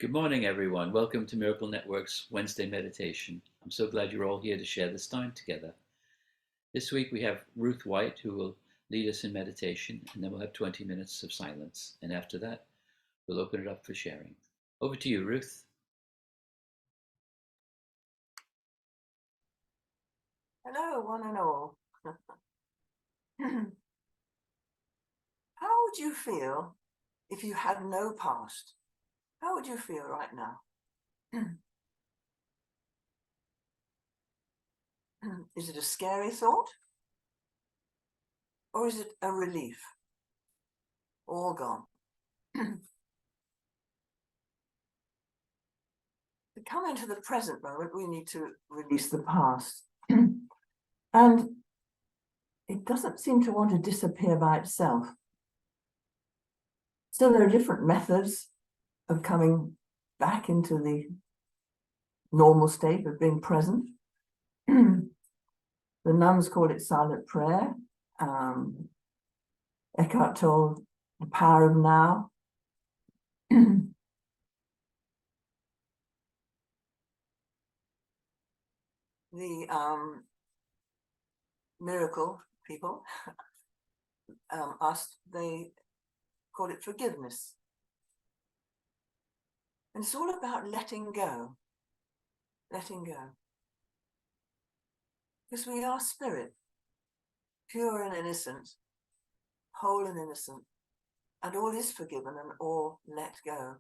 Good morning, everyone. Welcome to Miracle Network's Wednesday meditation. I'm so glad you're all here to share this time together. This week we have Ruth White, who will lead us in meditation, and then we'll have 20 minutes of silence. And after that, we'll open it up for sharing. Over to you, Ruth. Hello, one and all. How would you feel if you had no past? How would you feel right now? Is it a scary thought? Or is it a relief? All gone. To come into the present moment, we need to release the past. And it doesn't seem to want to disappear by itself. So there are different methods of coming back into the normal state of being present. The nuns call it silent prayer. Eckhart Tolle, the power of now. The miracle people they call it forgiveness. And it's all about letting go. Letting go. Because we are spirit, pure and innocent, whole and innocent, and all is forgiven and all let go.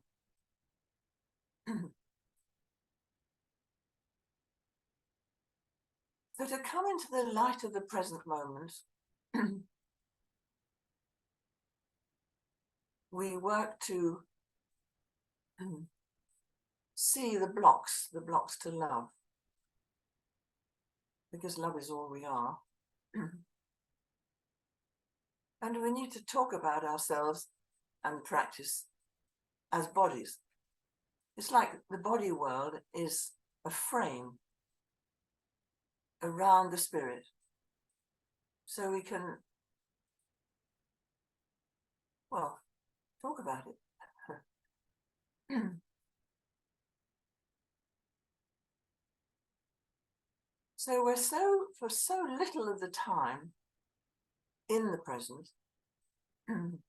So to come into the light of the present moment, we work to see the blocks to love, because love is all we are. And we need to talk about ourselves and practice as bodies. It's like the body world is a frame around the spirit. So we can, well, talk about it. So we're for so little of the time in the present, and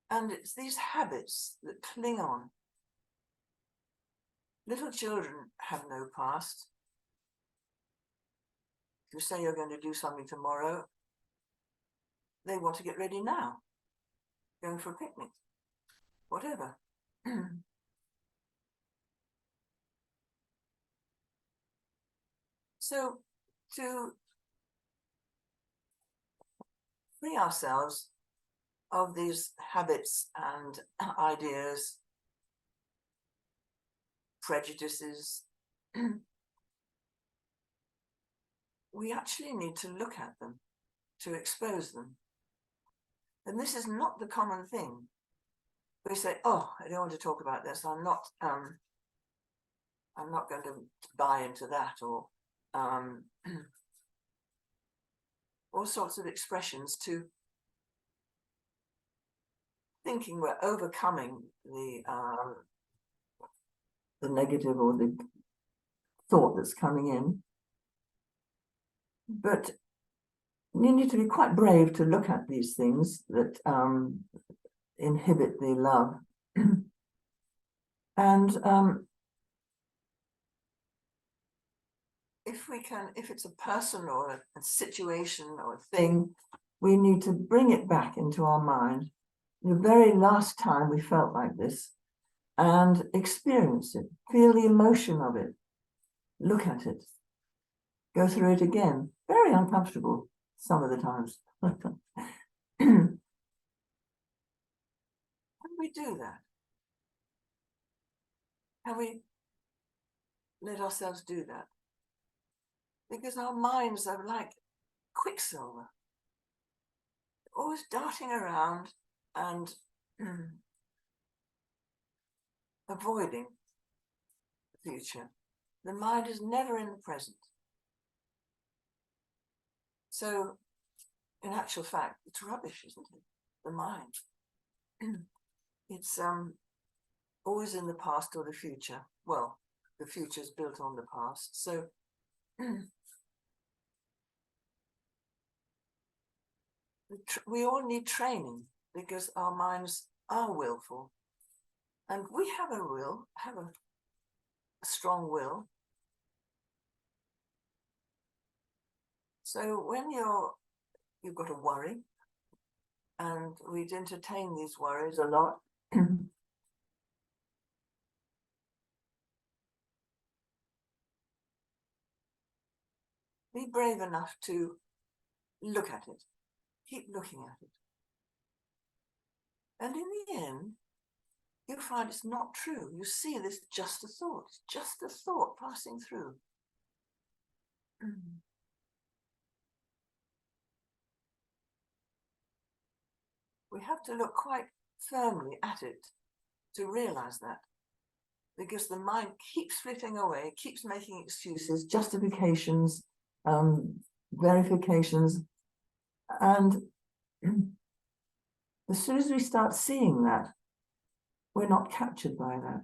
it's these habits that cling on. Little children have no past. If you say you're going to do something tomorrow, they want to get ready now, going for a picnic, whatever. So to free ourselves of these habits and ideas, prejudices, we actually need to look at them, to expose them. And this is not the common thing. We say, oh, I don't want to talk about this. I'm not going to buy into that, or all sorts of expressions to thinking we're overcoming the negative or the thought that's coming in. But you need to be quite brave to look at these things that inhibit the love. And if it's a person or a situation or a thing, we need to bring it back into our mind. The very last time we felt like this, and experience it, feel the emotion of it, look at it, go through it again. Very uncomfortable some of the times. Can we do that? Can we let ourselves do that? Because our minds are like quicksilver, always darting around and avoiding the future. The mind is never in the present. So, in actual fact, it's rubbish, isn't it? The mind. It's always in the past or the future. Well, the future is built on the past. So we all need training because our minds are willful. And we have a will, have a strong will. So when you've got a worry, and we'd entertain these worries a lot. Be brave enough to look at it, keep looking at it. And in the end, you find it's not true. You see this just a thought, it's just a thought passing through. We have to look quite firmly at it to realize that, because the mind keeps flitting away, keeps making excuses, justifications, verifications. And as soon as we start seeing that, we're not captured by that.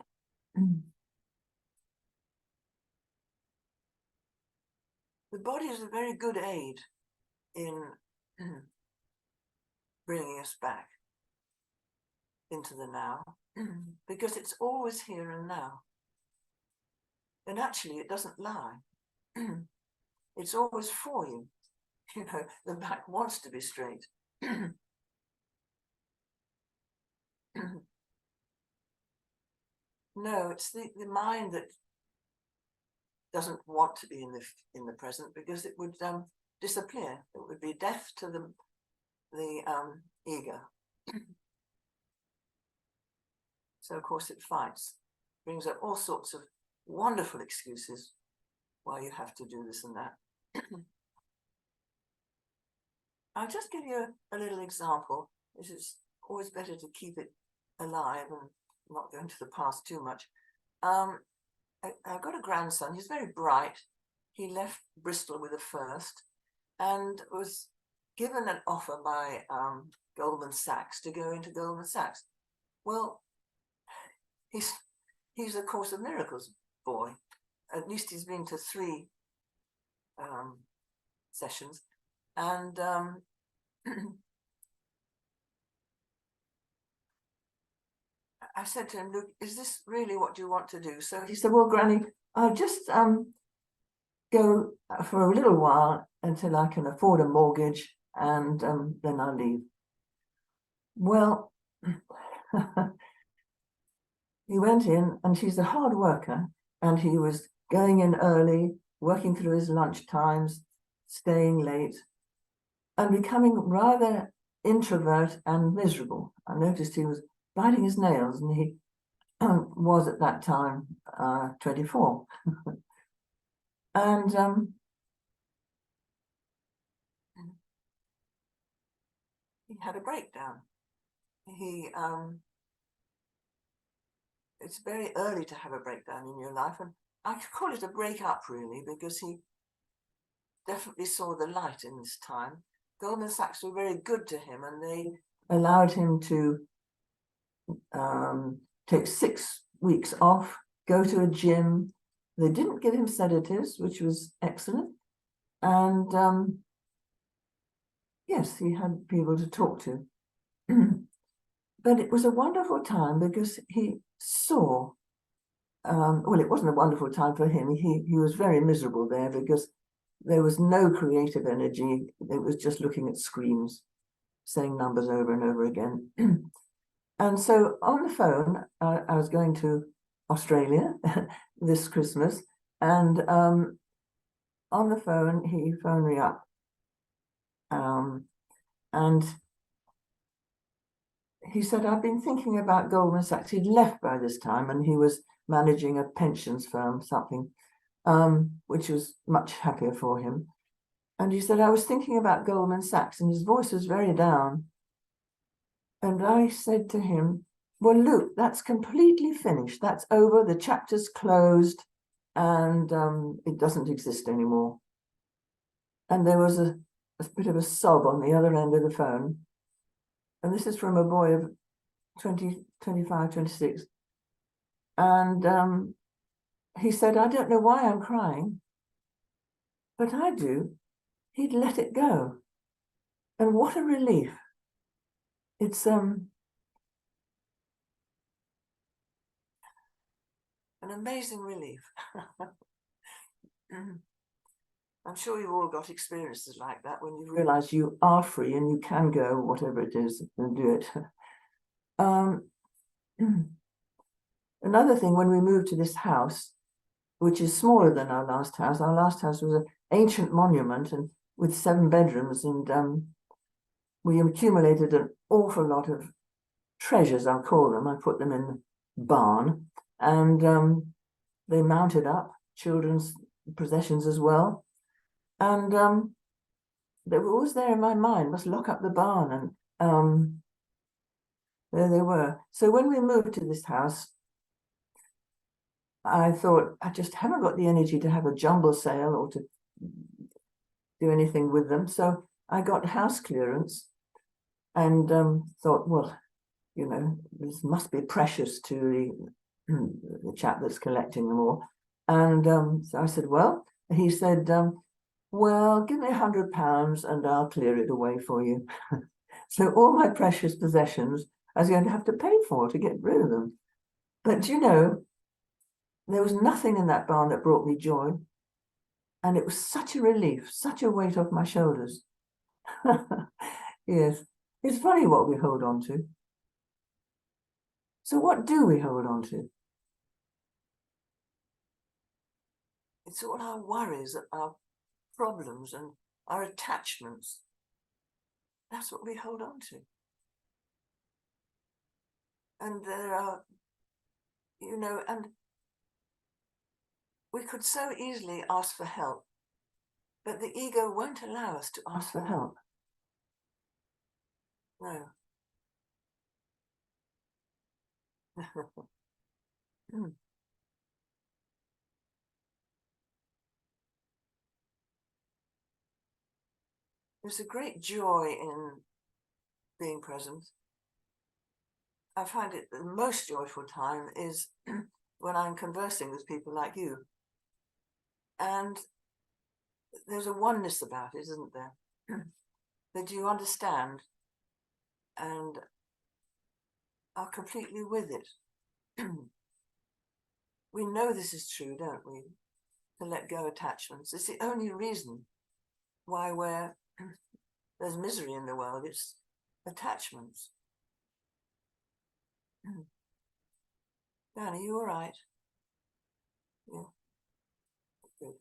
The body is a very good aid in bringing us back into the now, because it's always here and now. And actually, it doesn't lie. It's always for you. You know, the back wants to be straight. No, it's the mind that doesn't want to be in the present, because it would disappear. It would be death to the ego. So of course it fights, brings up all sorts of wonderful excuses why you have to do this and that. I'll just give you a little example. This is always better to keep it alive and not go into the past too much. I've got a grandson. He's very bright. He left Bristol with a first and was given an offer by Goldman Sachs to go into Goldman Sachs. Well, he's a Course of Miracles boy. At least he's been to 3 sessions. And I said to him, "Look, is this really what you want to do?" So he said, "Well, Granny, I'll just go for a little while until I can afford a mortgage, and then I'll leave." Well, he went in, and he's a hard worker, and he was going in early, working through his lunch times, staying late, and becoming rather introvert and miserable. I noticed he was biting his nails, and he was at that time 24. And he had a breakdown. It's very early to have a breakdown in your life, and I could call it a breakup really, because he definitely saw the light in this time. Goldman Sachs were very good to him, and they allowed him to take 6 weeks off, go to a gym. They didn't give him sedatives, which was excellent. And yes, he had people to talk to. But it was a wonderful time because he saw, well, it wasn't a wonderful time for him. He was very miserable there because there was no creative energy. It was just looking at screens, saying numbers over and over again. And so on the phone, I was going to Australia this Christmas, and on the phone, he phoned me up. And he said, "I've been thinking about Goldman Sachs." He'd left by this time, and he was managing a pensions firm, something, which was much happier for him. And he said, "I was thinking about Goldman Sachs," and his voice was very down. And I said to him, "Well, Luke, that's completely finished. That's over. The chapter's closed, and it doesn't exist anymore." And there was a bit of a sob on the other end of the phone. And this is from a boy of 20, 25, 26. And he said, I don't know why I'm crying, but I do. He'd let it go. And what a relief. It's an amazing relief. I'm sure you've all got experiences like that when you realize you are free and you can go, whatever it is, and do it. Another thing, when we moved to this house, which is smaller than our last house was an ancient monument and with 7 bedrooms, and we accumulated an awful lot of treasures, I'll call them. I put them in the barn, and they mounted up, children's possessions as well. And they were always there in my mind, must lock up the barn, and there they were. So when we moved to this house, I thought, I just haven't got the energy to have a jumble sale or to do anything with them. So I got house clearance and thought, well, you know, this must be precious to the chap that's collecting them all. And so I said, well, he said, well, give me £100 and I'll clear it away for you. So all my precious possessions I was going to have to pay for to get rid of them. But you know, there was nothing in that barn that brought me joy. And it was such a relief, such a weight off my shoulders. Yes, it's funny what we hold on to. So what do we hold on to? It's all our worries, our problems, and our attachments. That's what we hold on to. And there are, you know, and we could so easily ask for help, but the ego won't allow us to ask for help. No. There's a great joy in being present. I find it the most joyful time is when I'm conversing with people like you. And there's a oneness about it, isn't there? That you understand and are completely with it. We know this is true, don't we? To let go attachments. It's the only reason why there's misery in the world. It's attachments. Dan, are you all right? Yeah. Good.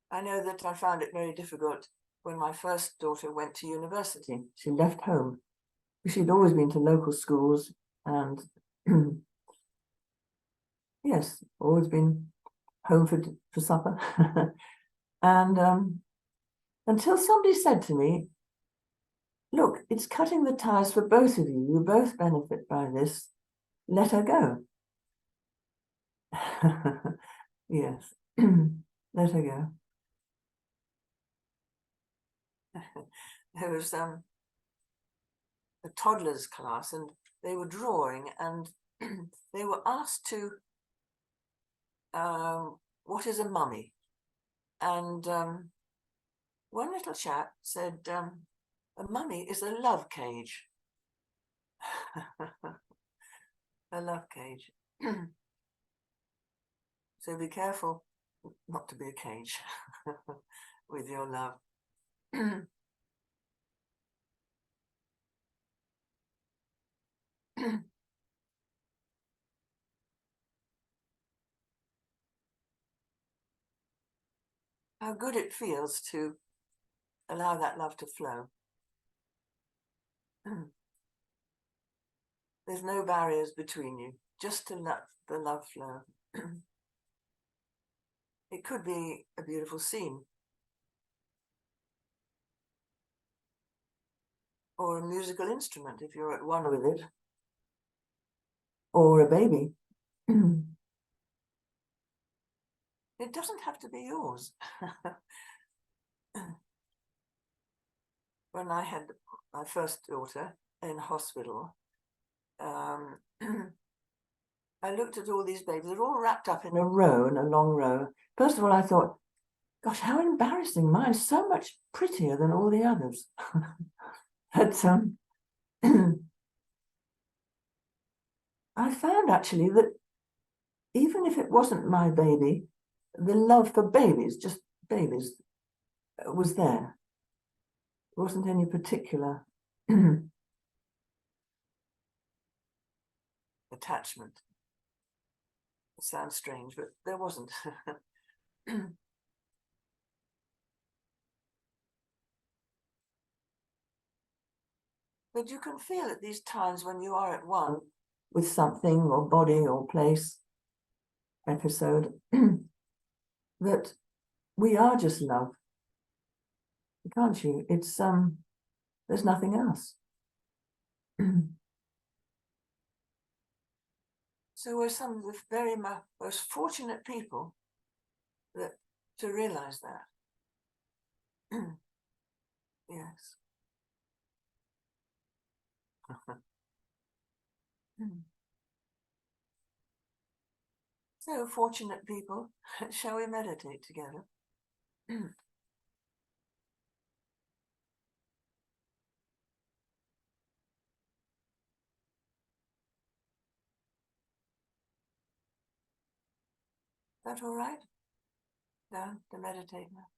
I know that I found it very difficult when my first daughter went to university. She left home. She'd always been to local schools and yes, always been home for supper. And until somebody said to me, look, it's cutting the ties for both of you. You both benefit by this. Let her go. Yes, let her go. There was a toddler's class and they were drawing and they were asked to, what is a mummy? And one little chap said, a mummy is a love cage. A love cage. So be careful not to be a cage with your love. How good it feels to allow that love to flow. There's no barriers between you, just to let the love flow. It could be a beautiful scene, or a musical instrument if you're at one with it, or a baby. It doesn't have to be yours. when I had my first daughter in hospital, I looked at all these babies. They're all wrapped up in a row, in a long row. First of all, I thought, gosh, how embarrassing. Mine's so much prettier than all the others. But I found actually that even if it wasn't my baby, the love for babies, just babies, was there. It wasn't any particular attachment. It sounds strange, but there wasn't. But you can feel at these times when you are at one with something or body or place, episode, that we are just love. Can't you? It's there's nothing else. So we're some of the very most fortunate people that to realize that. Yes. So fortunate people, shall we meditate together? That all right? Down to meditate now.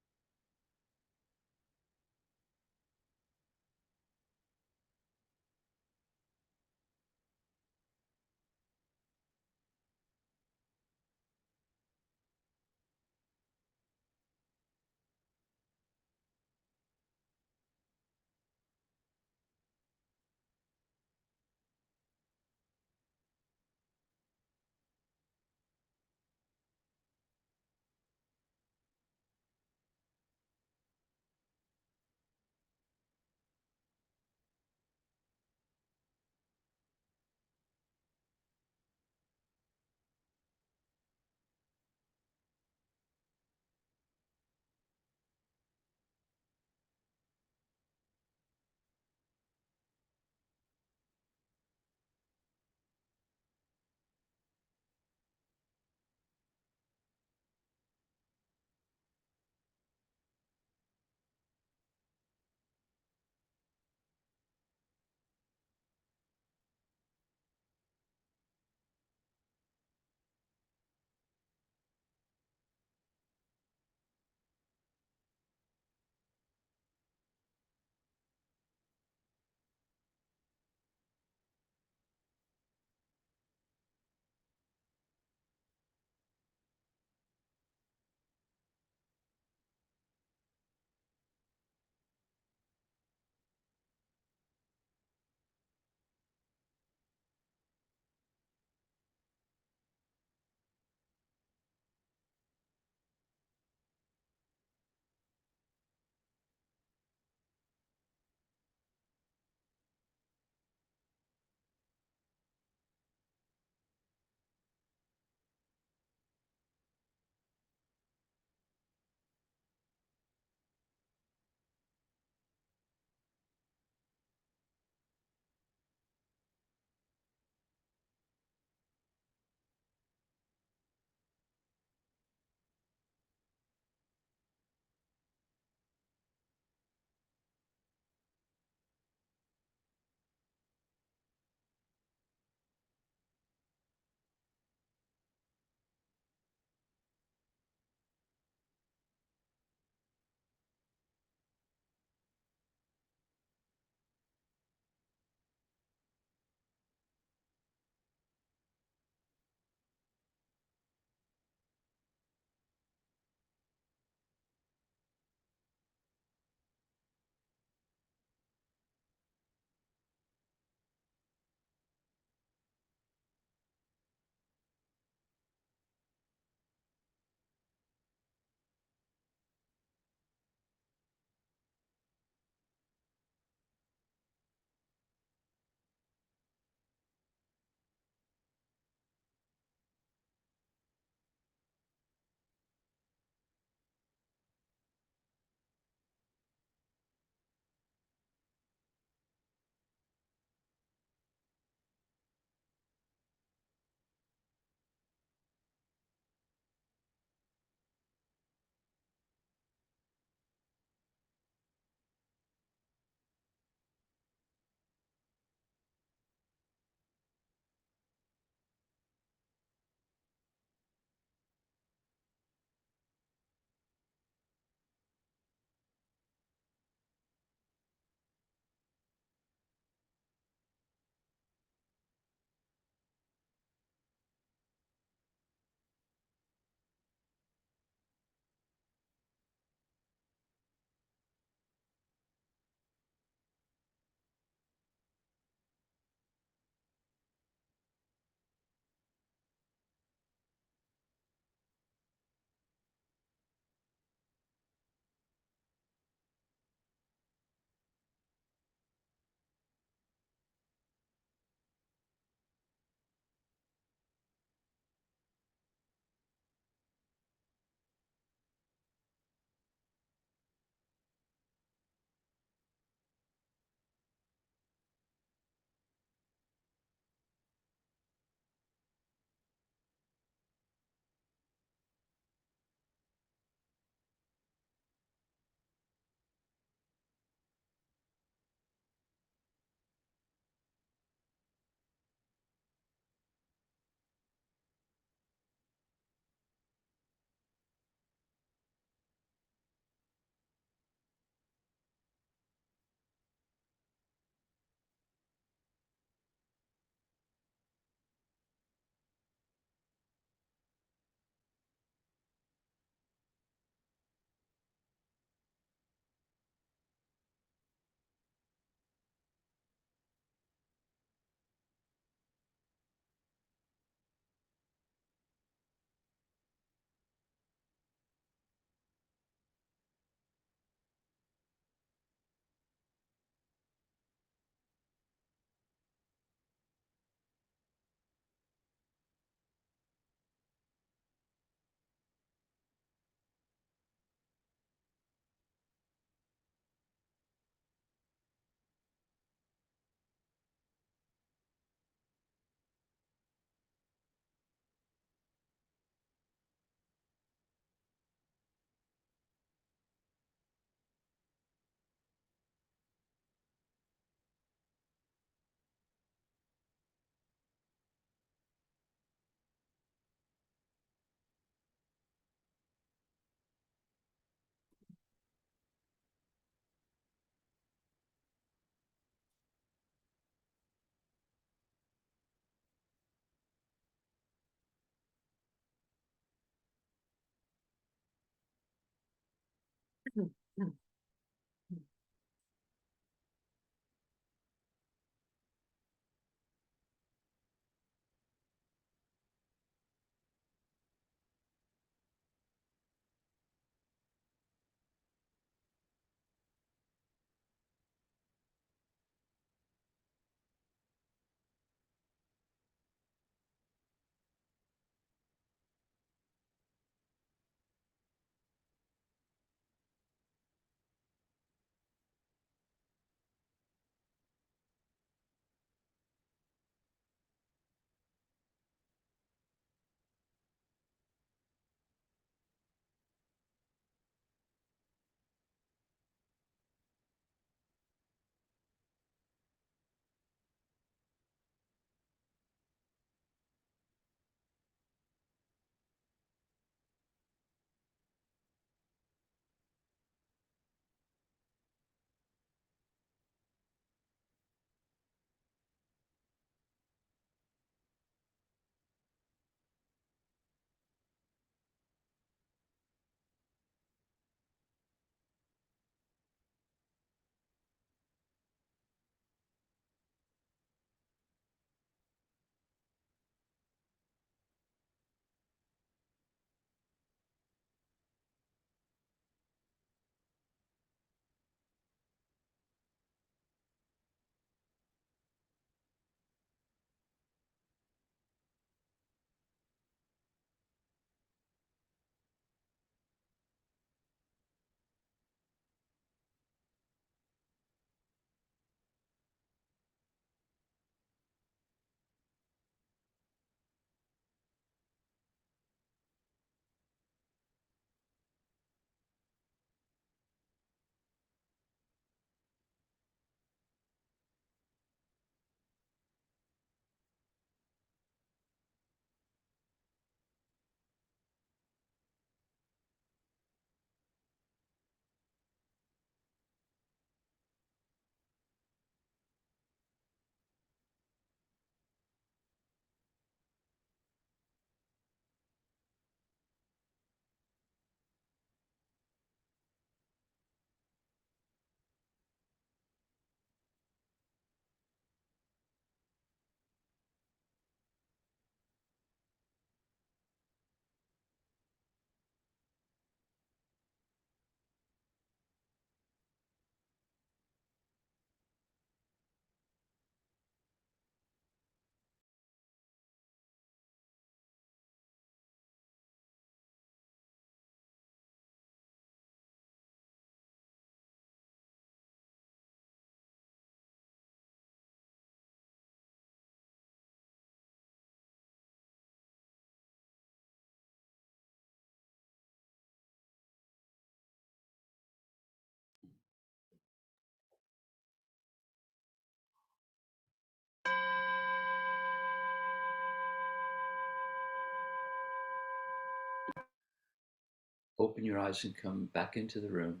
Open your eyes and come back into the room.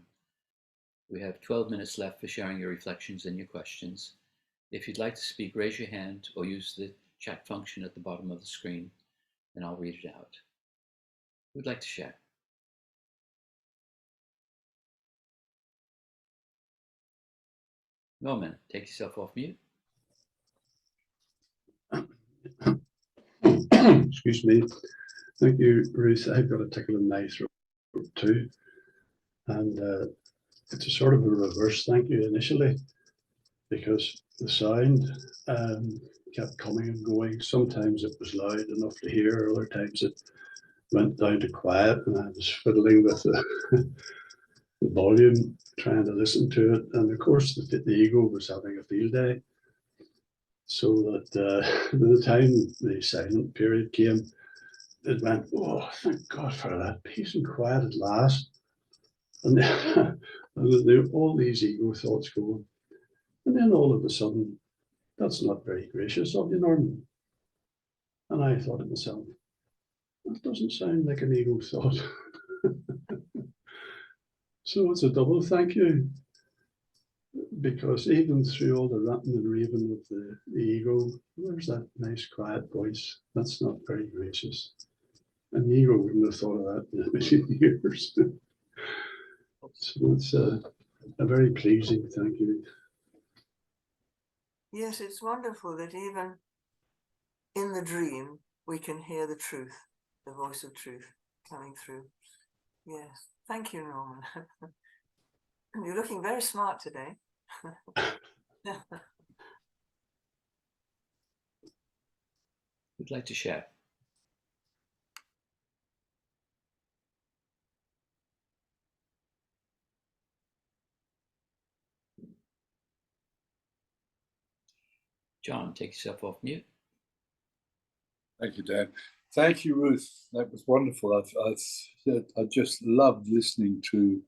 We have 12 minutes left for sharing your reflections and your questions. If you'd like to speak, raise your hand or use the chat function at the bottom of the screen, and I'll read it out. Who'd like to share? Norman, take yourself off mute. Excuse me. Thank you, Ruth. I've got a tickle in my throat too. And it's a sort of a reverse thank you initially, because the sound kept coming and going. Sometimes it was loud enough to hear, other times it went down to quiet, and I was fiddling with the volume, trying to listen to it. And of course, the ego was having a field day. So that by the time the silent period came, it went, oh, thank God for that peace and quiet at last. And then there were all these ego thoughts going. And then all of a sudden, that's not very gracious of you, Norman. And I thought to myself, that doesn't sound like an ego thought. So it's a double thank you. Because even through all the ranting and raving of the ego, there's that nice quiet voice. That's not very gracious. And the ego wouldn't have thought of that in a million years. So it's a very pleasing, thank you. Yes, it's wonderful that even in the dream we can hear the truth, the voice of truth coming through. Yes, thank you, Norman. You're looking very smart today. Who'd like to share? John, take yourself off mute. Thank you, Dan. Thank you, Ruth. That was wonderful. I just loved listening to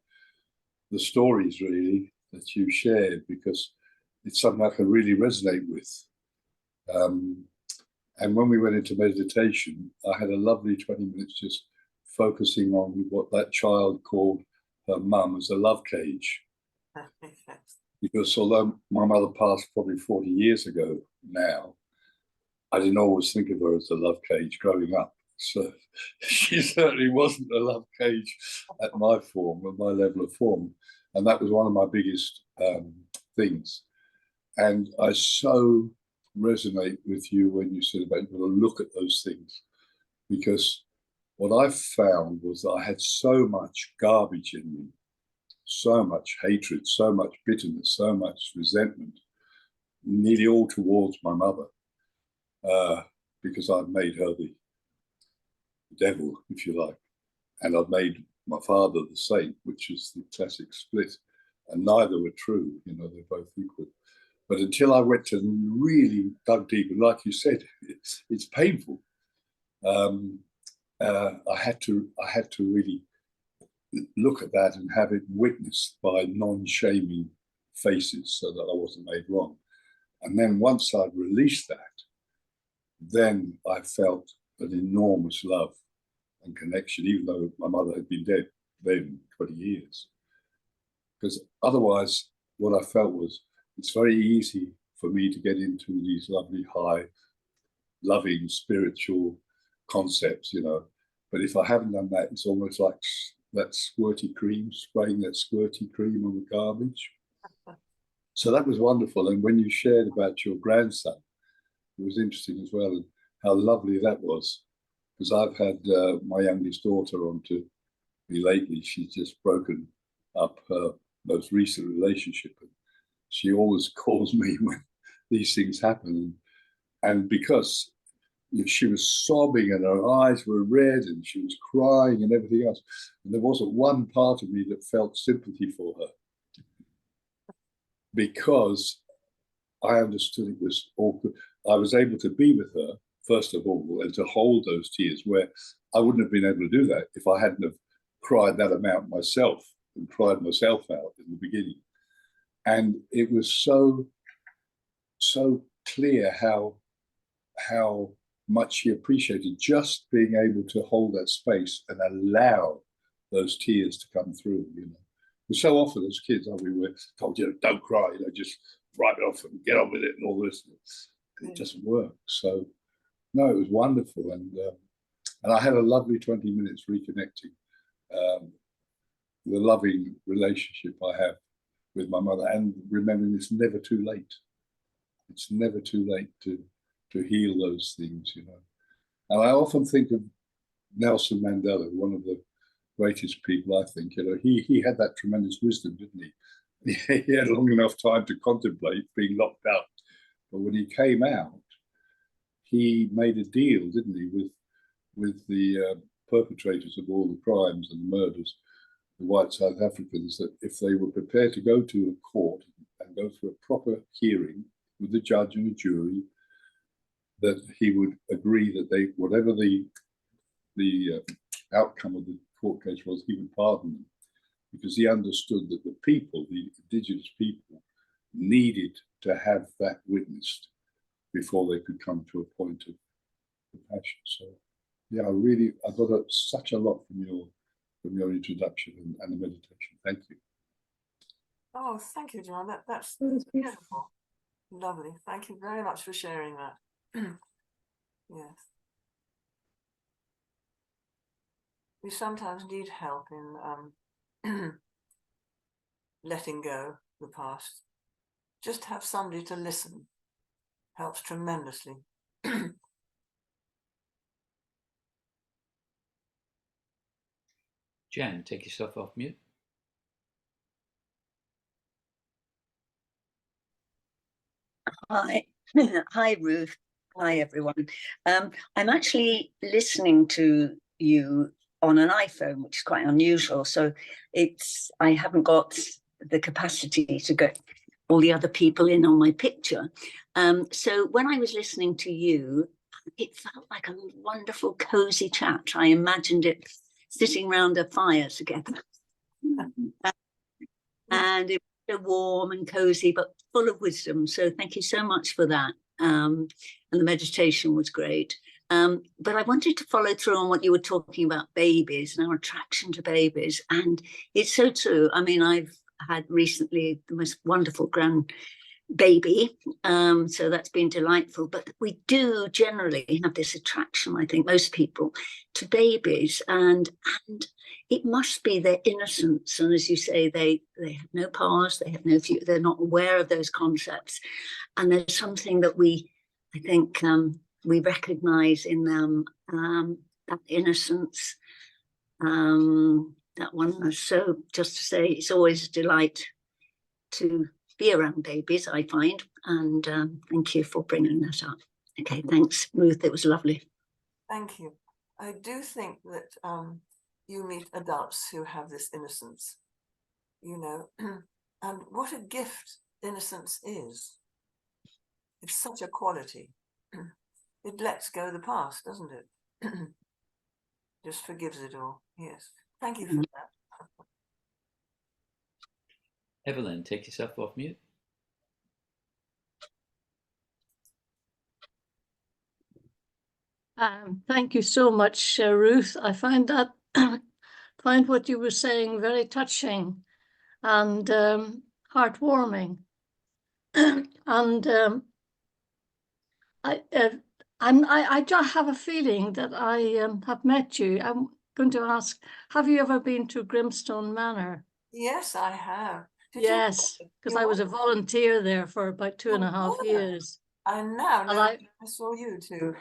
the stories, really, that you shared, because it's something I can really resonate with. And when we went into meditation, I had a lovely 20 minutes just focusing on what that child called her mum as a love cage. Because although my mother passed probably 40 years ago now, I didn't always think of her as a love cage growing up. So she certainly wasn't a love cage at my form, at my level of form. And that was one of my biggest things. And I so resonate with you when you said about you've got to look at those things. Because what I found was that I had so much garbage in me, so much hatred, so much bitterness, so much resentment, nearly all towards my mother. Because I've made her the devil, if you like, and I've made my father the saint, which is the classic split, and neither were true. You know, they're both equal. But until I went to really dug deep, and like you said, it's painful. I had to really look at that and have it witnessed by non-shaming faces, so that I wasn't made wrong. And then once I'd released that, then I felt an enormous love and connection, even though my mother had been dead then 20 years. Because otherwise, what I felt was it's very easy for me to get into these lovely, high, loving, spiritual concepts, you know. But if I haven't done that, it's almost like that squirty cream, spraying that squirty cream on the garbage. So that was wonderful. And when you shared about your grandson, it was interesting as well, and how lovely that was. Because I've had my youngest daughter on to me lately. She's just broken up her most recent relationship. And she always calls me when these things happen. And because she was sobbing and her eyes were red and she was crying and everything else, and there wasn't one part of me that felt sympathy for her. Because I understood it was awkward. I was able to be with her, first of all, and to hold those tears, where I wouldn't have been able to do that if I hadn't have cried that amount myself and cried myself out in the beginning. And it was so clear how much she appreciated just being able to hold that space and allow those tears to come through, you know. Because so often as kids, we're told, you know, don't cry, you know, just write it off and get on with it and all this. It doesn't work. So, no, it was wonderful. And I had a lovely 20 minutes reconnecting the loving relationship I have with my mother, and remembering it's never too late. It's never too late to heal those things, you know. And I often think of Nelson Mandela, one of the greatest people, I think. You know, he had that tremendous wisdom, didn't he? He had long enough time to contemplate being locked up. But when he came out, he made a deal, didn't he, with the perpetrators of all the crimes and the murders, the white South Africans, that if they were prepared to go to a court and go through a proper hearing with the judge and the jury, that he would agree that they, whatever the outcome of the court case was, he would pardon them, because he understood that the people, the indigenous people, needed to have that witnessed before they could come to a point of compassion. So, yeah, I got such a lot from your introduction and the meditation. Thank you. Oh, thank you, John. That's beautiful. Lovely. Thank you very much for sharing that. Yes. We sometimes need help in letting go the past. Just have somebody to listen helps tremendously. Jan, take yourself off mute. Hi, hi Ruth. Hi everyone. I'm actually listening to you on an iPhone, which is quite unusual. So I haven't got the capacity to get all the other people in on my picture. So when I was listening to you, it felt like a wonderful, cozy chat. I imagined it sitting around a fire together. And it was so warm and cozy, but full of wisdom. So thank you so much for that. And the meditation was great. But I wanted to follow through on what you were talking about, babies and our attraction to babies. And it's so true. I mean, I've had recently the most wonderful grandbaby. So that's been delightful. But we do generally have this attraction, I think, most people, to babies. And it must be their innocence. And as you say, they have no past, they have no future, they're not aware of those concepts. And there's something that I think, we recognize in them, that innocence, that oneness. So just to say, it's always a delight to be around babies, I find. And thank you for bringing that up. Okay, thanks, Ruth. It was lovely. Thank you. I do think that you meet adults who have this innocence, you know, and what a gift innocence is. It's such a quality. It lets go the past, doesn't it? Just forgives it all. Yes. Thank you for that. Evelyn, take yourself off mute. Thank you so much, Ruth. I find that find what you were saying very touching and heartwarming. And I just have a feeling that I have met you. I'm going to ask, have you ever been to Grimstone Manor? Yes, I have. Yes, because I was a volunteer there for about 2.5 years. I know. And I saw you too.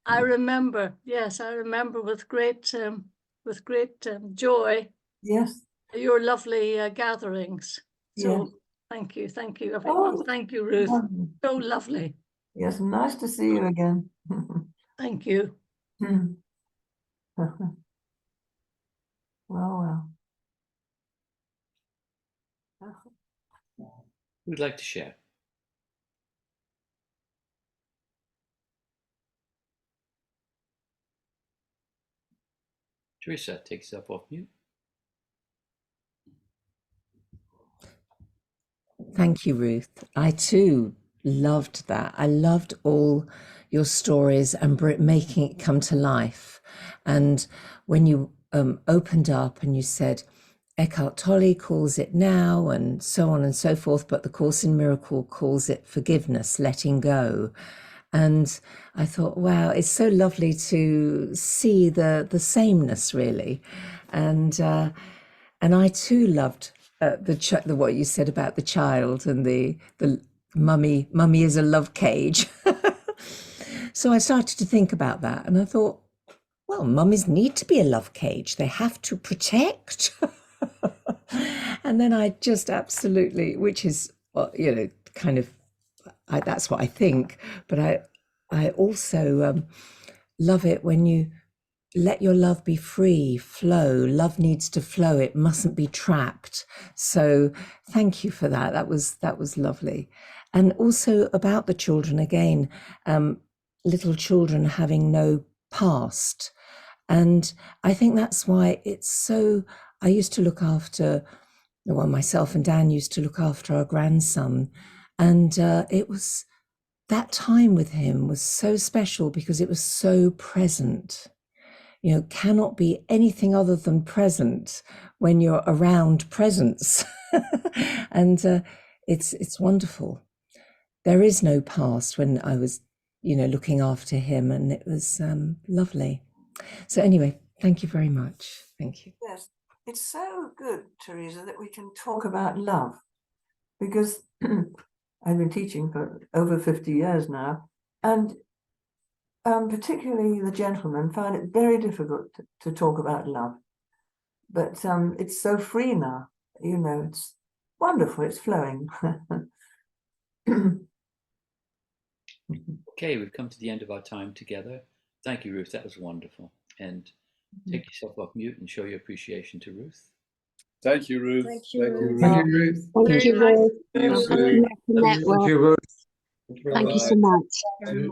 I remember, yes, I remember with great joy. Yes. Your lovely gatherings. So Yes. thank you everyone. Oh, thank you, Ruth. lovely. So lovely. Yes, nice to see you again. Thank you. Well. Who'd like to share? Teresa, take yourself off mute. Thank you, Ruth. I too loved that. I loved all your stories and making it come to life. And when you opened up and you said, Eckhart Tolle calls it now and so on and so forth, but the Course in Miracle calls it forgiveness, letting go. And I thought, wow, it's so lovely to see the sameness, really. And I too loved the what you said about the child and the mummy is a love cage. So I started to think about that, and I thought, well, mummies need to be a love cage. They have to protect. And then I just absolutely, which is, you know, kind of, that's what I think. But I also love it when you let your love be free, flow. Love needs to flow. It mustn't be trapped. So thank you for that. That was lovely. And also about the children again, little children having no past. And I think that's why it's so, I used to look after, well, myself and Dan used to look after our grandson. And it was, that time with him was so special because it was so present. You know, cannot be anything other than present when you're around presence. And it's wonderful. There is no past when I was, you know, looking after him, and it was lovely. So anyway, thank you very much. Thank you. Yes, it's so good, Teresa, that we can talk about love, because I've been teaching for over 50 years now, and particularly the gentlemen find it very difficult to talk about love. But it's so free now, you know, it's wonderful, it's flowing. Okay, we've come to the end of our time together. Thank you, Ruth. That was wonderful. And take yourself off mute and show your appreciation to Ruth. Thank you, Ruth. Thank you, Ruth. Thank you, Ruth. Thank you, Ruth. See you Welcome soon. back to Network. Thank you so much. Thank you.